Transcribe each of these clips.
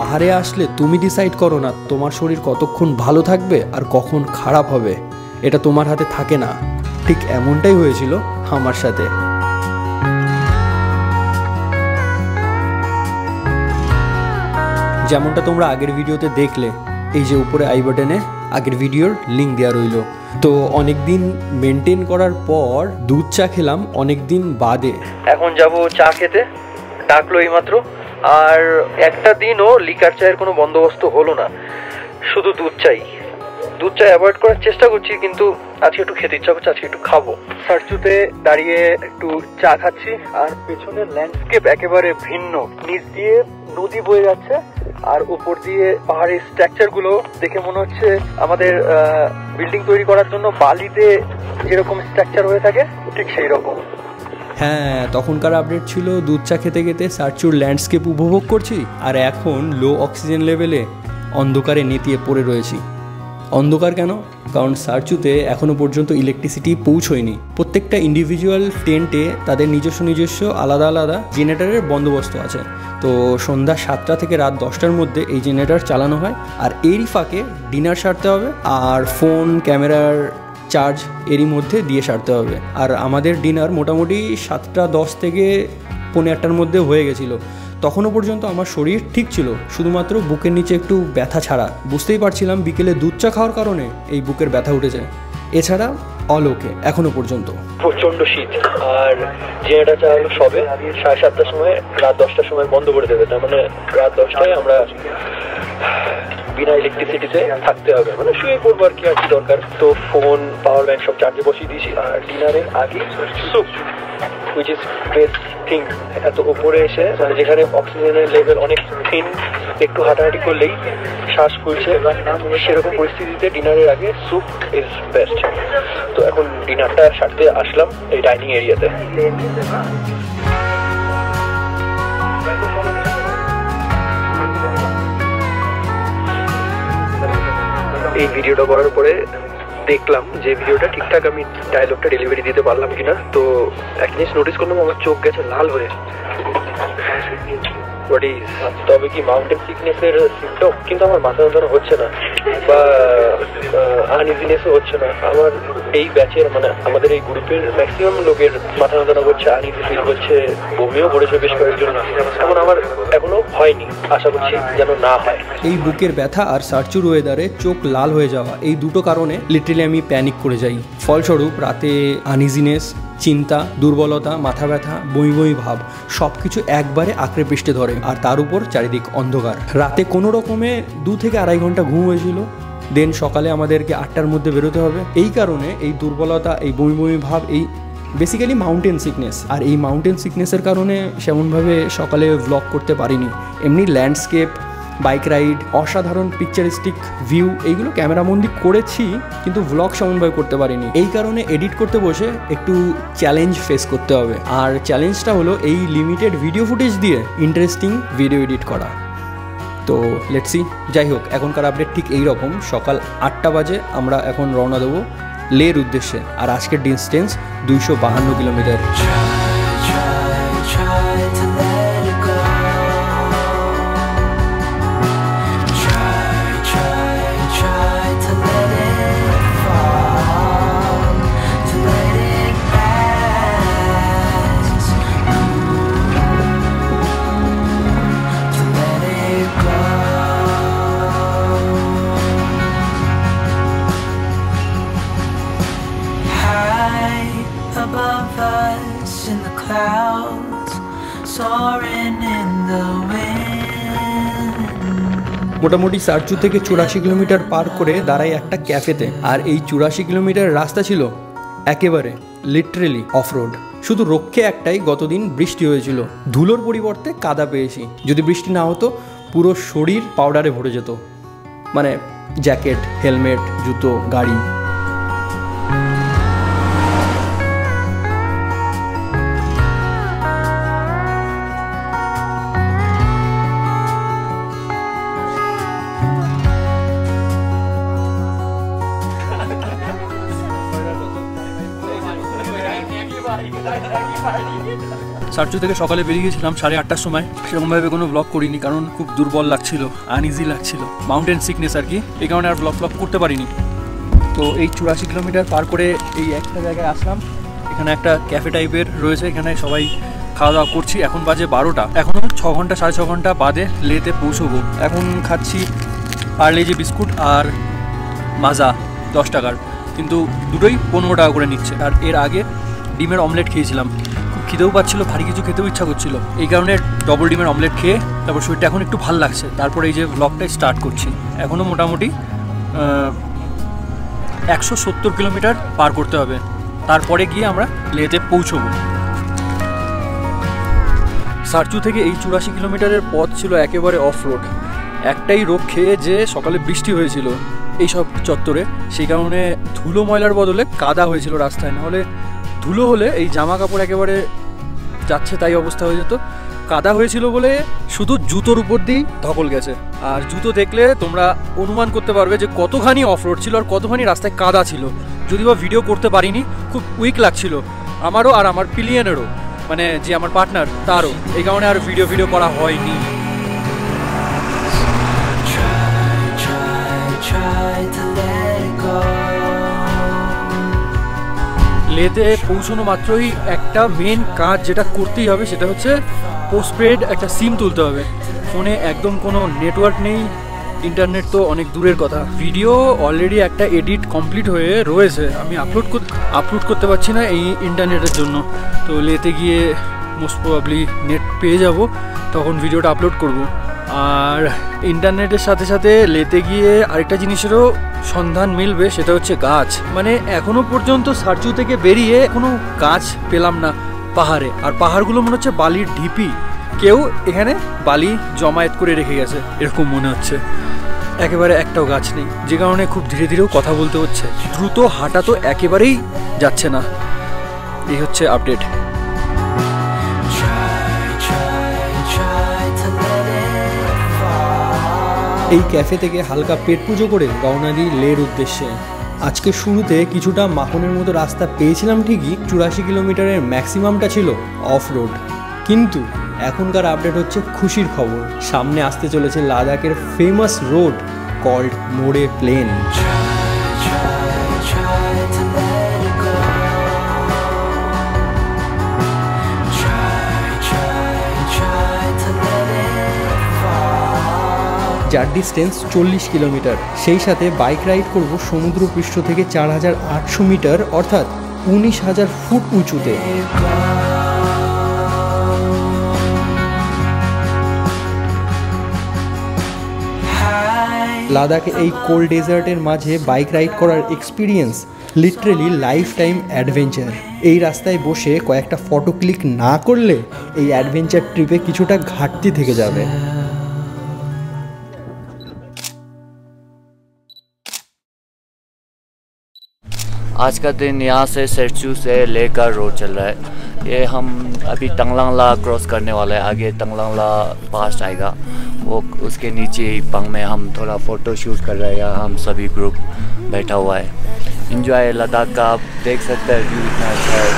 পাহাড়ে আসলে তুমি ডিসাইড করো না তোমার শরীর কতক্ষণ ভালো থাকবে আর কখন খারাপ হবে, এটা তোমার হাতে থাকে না। ঠিক এমনটাই হয়েছিল আমার সাথে। যেমনটা তোমরা আগের ভিডিওতে দেখলে, এই যে উপরে আই বাটনে আগের ভিডিওর লিঙ্ক দেওয়া রইল। তো অনেক দিন মেনটেন করার পর দুধ চা খেলাম অনেক দিন বাদে। এখন যাব চা খেতে, ডাকলো এইমাত্র। আর একটা দিনও লিকার চায়ের কোনো বন্দোবস্ত হলো না, শুধু দুধ চাই। দুধ চা অ্যাভয়েড করার চেষ্টা করছি, কিন্তু আজকে একটু খেতে ইচ্ছা করছে, আজকে একটু খাবো। সারচুতে দাঁড়িয়ে একটু চা খাচ্ছি, আর পেছনের ল্যান্ডস্কেপ একেবারে ভিন্ন। নিচ দিয়ে নদী বয়ে যাচ্ছে, আর উপর দিয়ে পাহাড়ের স্ট্রাকচার গুলো দেখে মনে হচ্ছে আমাদের বিল্ডিং তৈরি করার জন্য বালিতে যেরকম স্ট্রাকচার হয়ে থাকে ঠিক সেই রকম। হ্যাঁ, তখনকার আপডেট ছিল দুধ চা খেতে খেতে সারচুর ল্যান্ডস্কেপ উপভোগ করছি, আর এখন লো অক্সিজেন লেভেলে অন্ধকারে নেতিয়ে পড়ে রয়েছি। অন্ধকার কেন? কারণ সারচুতে এখনও পর্যন্ত ইলেকট্রিসিটি পৌঁছয়নি। প্রত্যেকটা ইন্ডিভিজুয়াল টেন্টে তাদের নিজস্ব আলাদা আলাদা জেনারেটরের বন্দোবস্ত আছে। তো সন্ধ্যা 7টা থেকে রাত 10টার মধ্যে এই জেনারেটর চালানো হয়, আর এরই ফাঁকে ডিনার সারতে হবে, আর ফোন ক্যামেরার চার্জ এরই মধ্যে দিয়ে সারতে হবে। আর আমাদের ডিনার মোটামুটি 7:10 থেকে 8:45টার মধ্যে হয়ে গেছিলো। তখনও পর্যন্ত আমার শরীর ঠিক ছিল, শুধুমাত্র বুকের নিচে একটু ব্যথা ছাড়া। বুঝতেই পারছিলাম বিকেলে দুধ চা খাওয়ার কারণে এই বুকের ব্যথা উঠেছে, এছাড়া অল ওকে এখনো পর্যন্ত। প্রচণ্ড শীত, আর জেনারেটর চালানো সবে 7:30টার সময়, রাত 10টার সময় বন্ধ করে দেবে। তার মানে রাত 10টায় আমরা বিনা ইলেকট্রিসিটিতে থাকতে হবে, মানে শুয়ে পড়বো আর কি দরকার। তো ফোন পাওয়ার ব্যাংক সব চার্জে বসিয়ে দিয়েছি। আর ডিনারের আগে soup, which is best thing. এত উপরে এসে, মানে যেখানে অক্সিজেনের লেভেল অনেক থিন, একটু হাঁটাহাঁটি করলেই শ্বাস ফুলছে, সেরকম পরিস্থিতিতে ডিনারের আগে স্যুপ ইজ বেস্ট। তো এখন ডিনারটা সারতে আসলাম এই ডাইনিং এরিয়াতে। এই ভিডিওটা করার পরে দেখলাম যে ভিডিওটা ঠিকঠাক আমি ডায়লগটা ডেলিভারি দিতে পারলাম কিনা। তো এক জিনিস নোটিস করলাম, আমার চোখ গেছে লাল হয়ে। তবে কি মাউন্টেন সিকনেসের সিমটম? কিন্তু আমার মাথা যন্ত্রণা হচ্ছে না, বা আনইজিনেসও হচ্ছে না। আমার এই ব্যাচের, মানে আমাদের এই গ্রুপের ম্যাক্সিমাম লোকের মাথা যন্ত্রণা করছে, আনইজি ফিল হচ্ছে, বমিও পড়েছে বেশ কয়েকজন। এখন আমার এখনো হয়নি, আশা করছি যেন না হয়। এই বুকের ব্যথা আর সারচুর ওয়েদারে চোখ লাল হয়ে যাওয়া, এই দুটো কারণে লিটারালি আমি প্যানিক করে যাই। ফলস্বরূপ রাতে আনইজিনেস, চিন্তা, দুর্বলতা, মাথা ব্যথা, বমি বমি ভাব সব কিছু একবারে আঁকড়ে পৃষ্ঠে ধরে। আর তার উপর চারিদিক অন্ধকার। রাতে কোনো রকমে 2 থেকে আড়াই ঘন্টা ঘুম হয়েছিল। দেন সকালে আমাদেরকে 8টার মধ্যে বেরোতে হবে। এই কারণে এই দুর্বলতা, এই বমি বমি ভাব, এই বেসিক্যালি মাউন্টেন সিকনেস। আর এই মাউন্টেন সিকনেসের কারণে সেমনভাবে সকালে ভ্লগ করতে পারিনি। এমনি ল্যান্ডস্কেপ, বাইক রাইড, অসাধারণ পিকচারিস্টিক ভিউ, এইগুলো ক্যামেরাবন্দি করেছি, কিন্তু ভ্লগ সেমনভাবে করতে পারিনি। এই কারণে এডিট করতে বসে একটু চ্যালেঞ্জ ফেস করতে হবে। আর চ্যালেঞ্জটা হলো এই লিমিটেড ভিডিও ফুটেজ দিয়ে ইন্টারেস্টিং ভিডিও এডিট করা। তো লেটস সি। যাই হোক, এখনকার আপডেট ঠিক এই রকম। সকাল 8টা বাজে আমরা এখন রওনা দেবো লের উদ্দেশ্যে। আর আজকের distance 252 kilometre. Above us in the clouds, soaring in the wind. মোটামুটি সারচু থেকে 84 কিলোমিটার পার করে দাঁড়াই একটা ক্যাফেতে। আর এই 84 কিলোমিটার রাস্তা ছিল একেবারে লিটারেলি অফ রোড। শুধু রক্ষে একটাই, গতদিন বৃষ্টি হয়েছিল, ধুলোর পরিবর্তে কাদা পেয়েছি। যদি বৃষ্টি না হতো পুরো শরীর পাউডারে ভরে যেত, মানে জ্যাকেট, হেলমেট, জুতো, গাড়ি। সারচু থেকে সকালে বেরিয়ে গেছিলাম 8:30টার সময়। সেরকমভাবে কোনো ব্লগ করিনি, কারণ খুব দুর্বল লাগছিল, আনইজি লাগছিল, মাউন্টেন সিকনেস আর কি, এই কারণে আর ব্লগ করতে পারিনি। তো এই 84 কিলোমিটার পার করে এই একটা জায়গায় আসলাম। এখানে একটা ক্যাফে টাইপের রয়েছে, এখানে সবাই খাওয়া দাওয়া করছি। এখন বাজে 12টা, এখনও 6 ঘন্টা 6.5 ঘন্টা বাদে লেতে পৌঁছবো। এখন খাচ্ছি পার্লে-জি বিস্কুট আর মাজা 10 টাকার, কিন্তু দুটোই 15 টাকা করে নিচ্ছে। আর এর আগে ডিমের অমলেট খেয়েছিলাম, খুব খিদেও পাচ্ছিল, ভারী কিছু খেতেও ইচ্ছা করছিল, এই কারণে ডবল ডিমের অমলেট খেয়ে তারপর শরীরটা এখন একটু ভালো লাগছে। তারপর এই যে ব্লগটাই স্টার্ট করছি। এখনও মোটামুটি 170 কিলোমিটার পার করতে হবে, তারপরে গিয়ে আমরা লেতে পৌঁছবো। সারচু থেকে এই 84 কিলোমিটারের পথ ছিল একেবারে অফ রোড। একটাই রোগ খেয়ে যে সকালে বৃষ্টি হয়েছিল এইসব চত্বরে, সেই কারণে ধুলো ময়লার বদলে কাদা হয়েছিল রাস্তায়। নাহলে ধুলো হলে এই জামা কাপড় একেবারে যাচ্ছে তাই অবস্থা হয়ে যেত। কাদা হয়েছিল বলে শুধু জুতোর উপর দিয়েই ধকল গেছে। আর জুতো দেখলে তোমরা অনুমান করতে পারবে যে কতখানি অফ রোড ছিল আর কতখানি রাস্তায় কাদা ছিল। যদি বা ভিডিও করতে পারিনি, খুব উইক লাগছিল আমারও আর আমার পিলিয়নেরও, মানে যে আমার পার্টনার তারও, এই কারণে আর ভিডিও করা হয়নি। লেতে পৌঁছানো মাত্রই একটা মেন কাজ যেটা করতেই হবে, সেটা হচ্ছে পোস্টপেড একটা সিম তুলতে হবে। ফোনে একদম কোনো নেটওয়ার্ক নেই, ইন্টারনেট তো অনেক দূরের কথা। ভিডিও অলরেডি একটা এডিট কমপ্লিট হয়ে রয়েছে, আমি আপলোড করতে পারছি না এই ইন্টারনেটের জন্য। তো লেতে গিয়ে মোস্ট প্রবাবলি নেট পেয়ে যাব, তখন ভিডিওটা আপলোড করব। আর ইন্টারনেটের সাথে সাথে লেতে গিয়ে আরেকটা জিনিসেরও সন্ধান মিলবে, সেটা হচ্ছে গাছ। মানে এখনো পর্যন্ত সারচু থেকে বেরিয়ে কোনো গাছ পেলাম না পাহাড়ে। আর পাহাড়গুলো মনে হচ্ছে বালির ঢিপি, কেউ এখানে বালি জমায়েত করে রেখে গেছে এরকম মনে হচ্ছে। একেবারে একটাও গাছ নেই, যে কারণে খুব ধীরে ধীরেও কথা বলতে হচ্ছে। দ্রুত হাঁটা তো একেবারেই যাচ্ছে না। এই হচ্ছে আপডেট। এই ক্যাফে থেকে হালকা পেট পুজো করে রওনা দিই লের উদ্দেশ্যে। আজকে শুরুতে কিছুটা মাখনের মতো রাস্তা পেয়েছিলাম ঠিকই, 84 কিলোমিটারের ম্যাক্সিমামটা ছিল অফ রোড। কিন্তু এখনকার আপডেট হচ্ছে খুশির খবর, সামনে আসতে চলেছে লাদাখের ফেমাস রোড কল্ড মোড়ে প্লেন। যার ডিস্টেন্স 40 কিলোমিটার। সেই সাথে বাইক রাইড করব সমুদ্রপৃষ্ঠ থেকে 4800 মিটার, অর্থাৎ 19,000 ফুট উঁচুতে। লাদাখে এই কোল্ড ডেজার্টের মাঝে বাইক রাইড করার experience literally life time adventure. এই রাস্তায় বসে কয়েকটা ফটো ক্লিক না করলে এই অ্যাডভেঞ্চার ট্রিপে কিছুটা ঘাটতি থেকে যাবে। आज का दिन यहाँ से सरचू से लेकर रोड चल रहा है। ये हम अभी तंगलांग-ला क्रॉस करने वाले हैं। आगे तंगलांग-ला पास आएगा, वो उसके नीचे ही पंग में हम थोड़ा फ़ोटो शूट कर रहे हैं। यहाँ हम सभी ग्रुप बैठा हुआ है, इंजॉय लद्दाख का। आप देख सकते हैं व्यू इतना अच्छा है।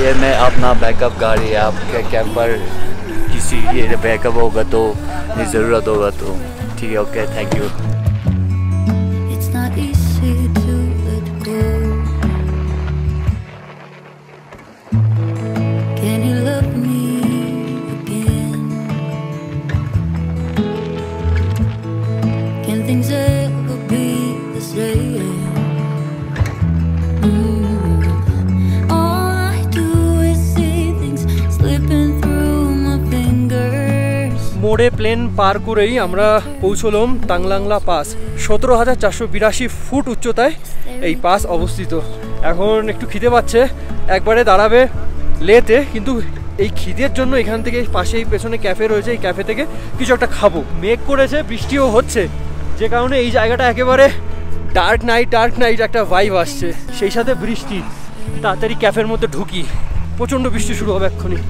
ये मैं अपना बैकअप गाड़ी है, आपके कैंपर किसी ये बैकअप होगा तो ज़रूरत होगा तो ठीक है। Okay, thank you. মোড়ে প্লেন পার করেই আমরা পৌঁছলাম তাংলাংলা পাস। 17,482 ফুট উচ্চতায় এই পাস অবস্থিত। এখন একটু খিদে পাচ্ছে, একবারে দাঁড়াবে লেতে, কিন্তু এই খিদের জন্য এখান থেকে পাশেই পেছনে ক্যাফে রয়েছে, এই ক্যাফে থেকে কিছু একটা খাবো। মেঘ করেছে, বৃষ্টিও হচ্ছে, যে কারণে এই জায়গাটা একেবারে ডার্ক নাইট একটা ভাইব আসছে, সেই সাথে বৃষ্টি। তাড়াতাড়ি ক্যাফের মধ্যে ঢুকি, প্রচণ্ড বৃষ্টি শুরু হবে এক্ষুনি।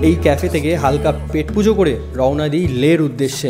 এই ক্যাফে থেকে হালকা পেট পুজো করে রওনা দিই লের উদ্দেশ্যে।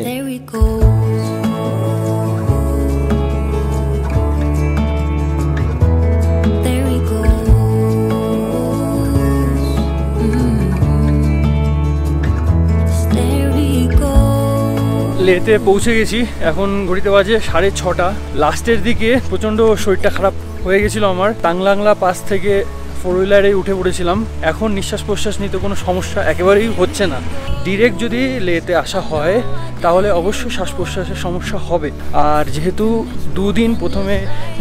লেতে পৌঁছে গেছি, এখন ঘড়িতে বাজে 6:30। লাস্টের দিকে প্রচণ্ড শরীরটা খারাপ হয়ে গেছিলো আমার। টাংলাংলা পাস থেকে 4 হুইলারে উঠে পড়েছিলাম। এখন নিঃশ্বাস প্রশ্বাস নিতে কোনো সমস্যা একেবারেই হচ্ছে না। ডিরেক্ট যদি লেতে আসা হয় তাহলে অবশ্যই শ্বাস প্রশ্বাসের সমস্যা হবে। আর যেহেতু 2 দিন প্রথমে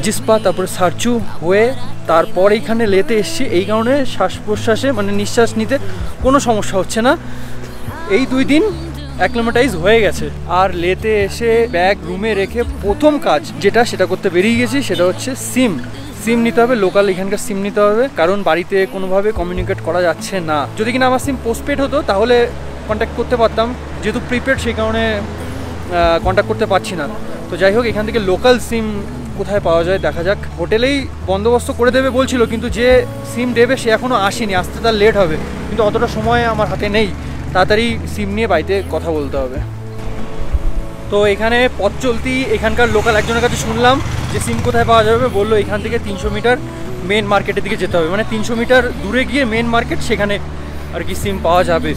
জিসপা তারপরে সারচু হয়ে তারপর এইখানে লেতে এসছি, এই কারণে শ্বাস প্রশ্বাসে মানে নিঃশ্বাস নিতে কোনো সমস্যা হচ্ছে না। এই 2 দিন অ্যাক্লিমেটাইজ হয়ে গেছে। আর লেতে এসে ব্যাগ রুমে রেখে প্রথম কাজ সেটা করতে বেরিয়ে গেছি, সেটা হচ্ছে সিম নিতে হবে। লোকাল এখানকার সিম নিতে হবে, কারণ বাড়িতে কোনোভাবে কমিউনিকেট করা যাচ্ছে না। যদি কিনা আমার সিম পোস্টপেড হতো তাহলে কন্ট্যাক্ট করতে পারতাম, যেহেতু প্রিপেড সেই কারণে কন্ট্যাক্ট করতে পারছি না। তো যাই হোক, এখান থেকে লোকাল সিম কোথায় পাওয়া যায় দেখা যাক। হোটেলেই বন্দোবস্ত করে দেবে বলছিল, কিন্তু যে সিম দেবে সে এখনও আসেনি, আসতে তার লেট হবে। কিন্তু অতটা সময় আমার হাতে নেই, তাড়াতাড়ি সিম নিয়ে বাড়িতে কথা বলতে হবে। তো এখানে পথ চলতি এখানকার লোকাল একজনের কাছে শুনলাম যে সিম কোথায় পাওয়া যাবে। বললো এখান থেকে 300 মিটার মেন মার্কেটের দিকে যেতে হবে, মানে 300 মিটার দূরে গিয়ে মেন মার্কেট, সেখানে আর কি সিম পাওয়া যাবে।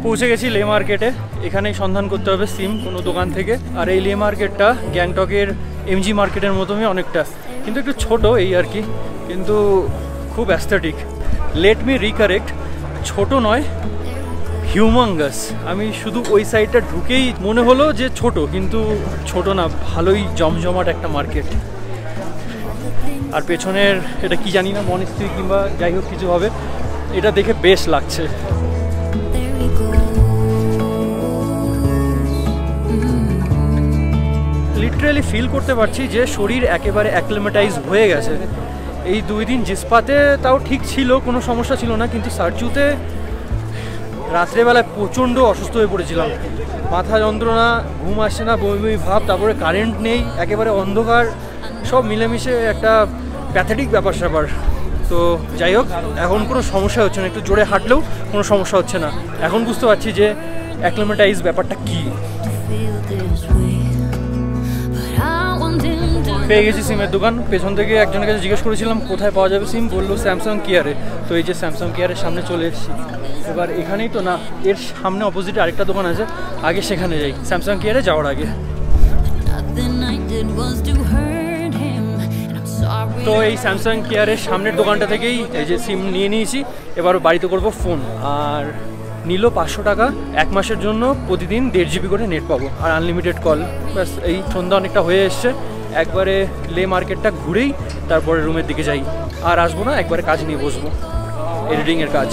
পৌঁছে গেছি লে মার্কেটে। এখানেই সন্ধান করতে হবে সিম কোনো দোকান থেকে। আর এই লে মার্কেটটা গ্যাংটকের এমজি মার্কেটের মতনই অনেকটা, কিন্তু একটু ছোট এই আর কি, কিন্তু খুব অ্যাস্থেটিক। লেট মি রিকারেক্ট, ছোট নয়, হিউমাঙ্গাস। আমি শুধু ওই সাইডটা ঢুকেই মনে হলো যে ছোট, কিন্তু ছোট না, ভালোই জমজমাট একটা মার্কেট। আর পেছনের এটা কি জানি না, মনেস্ট্রি কিংবা যাই হোক কিছু হবে, এটা দেখে বেশ লাগছে। লিটারালি ফিল করতে পারছি যে শরীর একেবারে অ্যাক্লিমেটাইজ হয়ে গেছে। এই 2 দিন জিসপাতে তাও ঠিক ছিল, কোনো সমস্যা ছিল না, কিন্তু সারচুতে রাত্রেবেলায় প্রচণ্ড অসুস্থ হয়ে পড়েছিলাম। মাথা যন্ত্রণা, ঘুম আসছে না, বমি ভাব, তারপরে কারেন্ট নেই, একেবারে অন্ধকার, সব মিলেমিশে একটা প্যাথেটিক ব্যাপার স্যাপার। তো যাই হোক, এখন কোনো সমস্যা হচ্ছে না, একটু জোরে হাঁটলেও কোনো সমস্যা হচ্ছে না। এখন বুঝতে পারছি যে অ্যাক্লিমেটাইজ ব্যাপারটা কী। পেয়ে গেছি সিমের দোকান। পেছন থেকে একজনের কাছে জিজ্ঞেস করেছিলাম কোথায় পাওয়া যাবে সিম, বললো স্যামসাং কেয়ারে। তো এই যে স্যামসাং কেয়ারের সামনে চলে এসেছি। এবার এখানেই তো না, এর সামনে অপোজিটে আরেকটা দোকান আছে, আগে সেখানে যাই স্যামসাং কেয়ারে যাওয়ার আগে। তো এই স্যামসাং কেয়ারের সামনের দোকানটা থেকেই এই যে সিম নিয়ে নিয়েছি। এবার বাড়িতে করব ফোন। আর নিল 500 টাকা, 1 মাসের জন্য প্রতিদিন 1.5 GB করে নেট পাবো আর আনলিমিটেড কল। ব্যাস, এই সন্ধ্যা অনেকটা হয়ে এসছে, একবারে লে মার্কেটটা ঘুরেই তারপরে রুমের দিকে যাই। আর আসবো না, একবারে কাজ নিয়ে বসবো, এডিটিংয়ের কাজ।